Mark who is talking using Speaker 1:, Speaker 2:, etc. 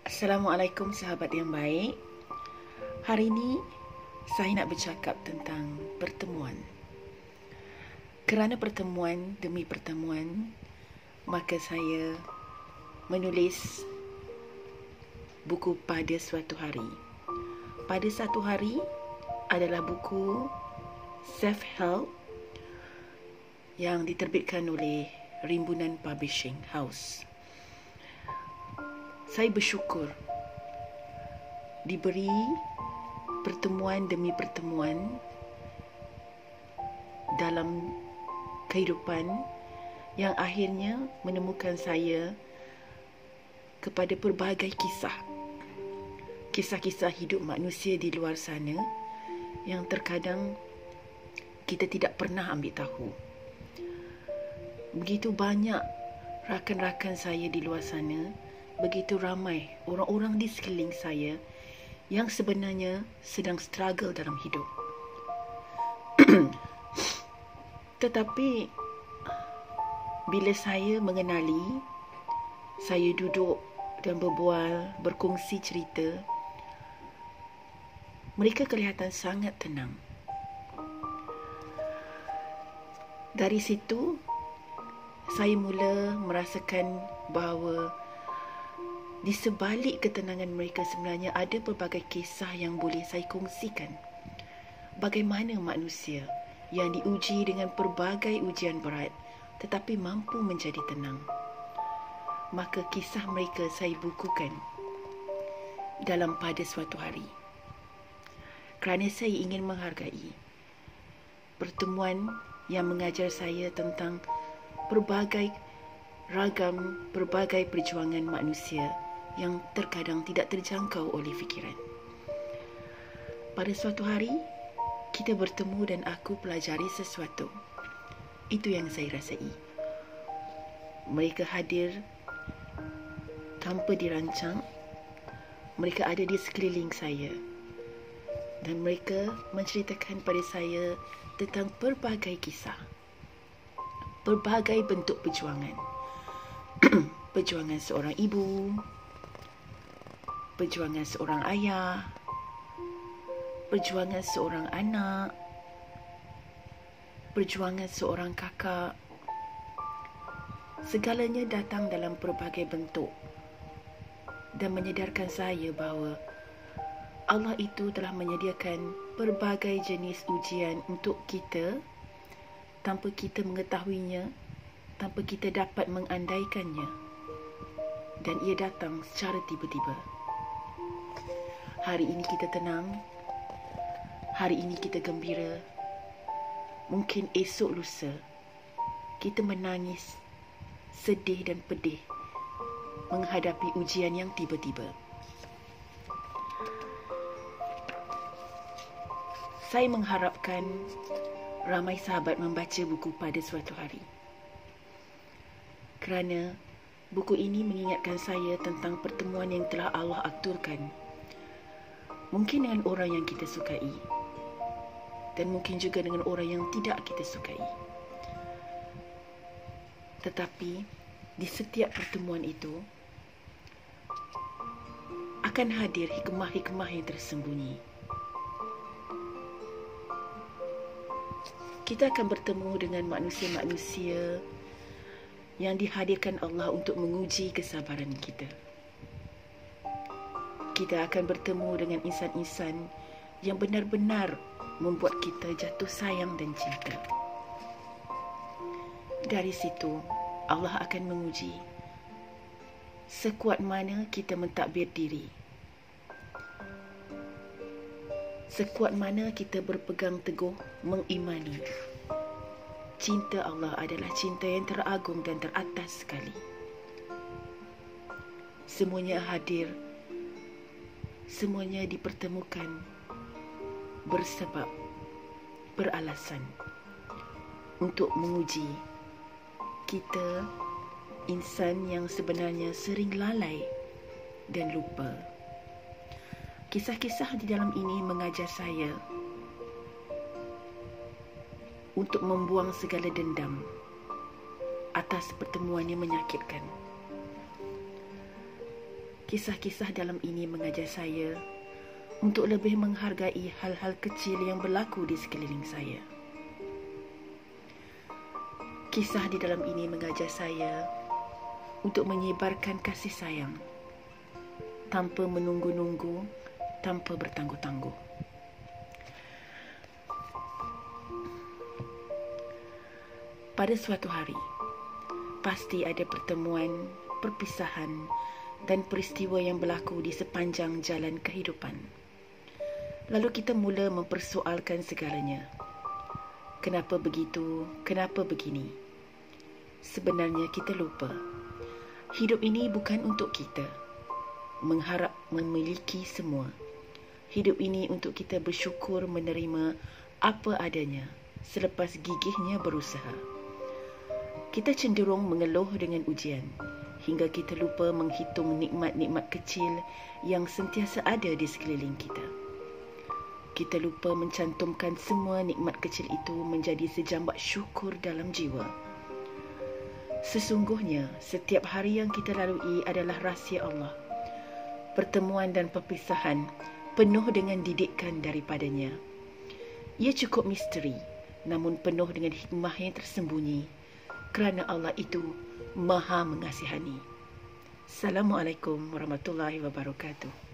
Speaker 1: Assalamualaikum sahabat yang baik. Hari ini saya nak bercakap tentang pertemuan. Kerana pertemuan demi pertemuan, maka saya menulis buku Pada Suatu Hari. Pada Satu Hari adalah buku self-help yang diterbitkan oleh Rimbunan Publishing House. Saya bersyukur diberi pertemuan demi pertemuan dalam kehidupan yang akhirnya menemukan saya kepada pelbagai kisah-kisah hidup manusia di luar sana yang terkadang kita tidak pernah ambil tahu. Begitu banyak rakan-rakan saya di luar sana, begitu ramai orang-orang di sekeliling saya yang sebenarnya sedang struggle dalam hidup. Tetapi bila saya mengenali, saya duduk dan berbual, berkongsi cerita, mereka kelihatan sangat tenang. Dari situ, saya mula merasakan bahawa di sebalik ketenangan mereka sebenarnya ada pelbagai kisah yang boleh saya kongsikan. Bagaimana manusia yang diuji dengan pelbagai ujian berat tetapi mampu menjadi tenang. Maka kisah mereka saya bukukan dalam Pada Suatu Hari. Kerana saya ingin menghargai pertemuan yang mengajar saya tentang pelbagai perjuangan manusia yang terkadang tidak terjangkau oleh fikiran. Pada suatu hari, kita bertemu dan aku pelajari sesuatu. Itu yang saya rasai. Mereka hadir tanpa dirancang. Mereka ada di sekeliling saya. Dan mereka menceritakan pada saya tentang pelbagai kisah. Pelbagai bentuk perjuangan. Perjuangan seorang ibu, perjuangan seorang ayah, perjuangan seorang anak, perjuangan seorang kakak. Segalanya datang dalam pelbagai bentuk dan menyedarkan saya bahawa Allah itu telah menyediakan pelbagai jenis ujian untuk kita tanpa kita mengetahuinya, tanpa kita dapat mengandaikannya, dan ia datang secara tiba-tiba. Hari ini kita tenang, hari ini kita gembira. Mungkin esok lusa kita menangis, sedih dan pedih menghadapi ujian yang tiba-tiba. Saya mengharapkan ramai sahabat membaca buku Pada Suatu Hari, kerana buku ini mengingatkan saya tentang pertemuan yang telah Allah aturkan. Mungkin dengan orang yang kita sukai, dan mungkin juga dengan orang yang tidak kita sukai. Tetapi di setiap pertemuan itu akan hadir hikmah-hikmah yang tersembunyi. Kita akan bertemu dengan manusia-manusia yang dihadirkan Allah untuk menguji kesabaran kita. Kita akan bertemu dengan insan-insan yang benar-benar membuat kita jatuh sayang dan cinta. Dari situ, Allah akan menguji sekuat mana kita mentadbir diri, sekuat mana kita berpegang teguh mengimani cinta Allah adalah cinta yang teragung dan teratas sekali. Semuanya hadir, semuanya dipertemukan bersebab, beralasan untuk menguji kita, insan yang sebenarnya sering lalai dan lupa. Kisah-kisah di dalam ini mengajar saya untuk membuang segala dendam atas pertemuan yang menyakitkan. Kisah-kisah dalam ini mengajar saya untuk lebih menghargai hal-hal kecil yang berlaku di sekeliling saya. Kisah di dalam ini mengajar saya untuk menyebarkan kasih sayang tanpa menunggu-nunggu, tanpa bertangguh-tangguh. Pada suatu hari, pasti ada pertemuan, perpisahan dan peristiwa yang berlaku di sepanjang jalan kehidupan. Lalu kita mula mempersoalkan segalanya. Kenapa begitu? Kenapa begini? Sebenarnya kita lupa. Hidup ini bukan untuk kita mengharap memiliki semua. Hidup ini untuk kita bersyukur menerima apa adanya selepas gigihnya berusaha. Kita cenderung mengeluh dengan ujian hingga kita lupa menghitung nikmat-nikmat kecil yang sentiasa ada di sekeliling kita. Kita lupa mencantumkan semua nikmat kecil itu menjadi sejambak syukur dalam jiwa. Sesungguhnya, setiap hari yang kita lalui adalah rahsia Allah. Pertemuan dan perpisahan penuh dengan didikan daripadanya. Ia cukup misteri, namun penuh dengan hikmah yang tersembunyi, kerana Allah itu Maha Mengasihani. Assalamualaikum warahmatullahi wabarakatuh.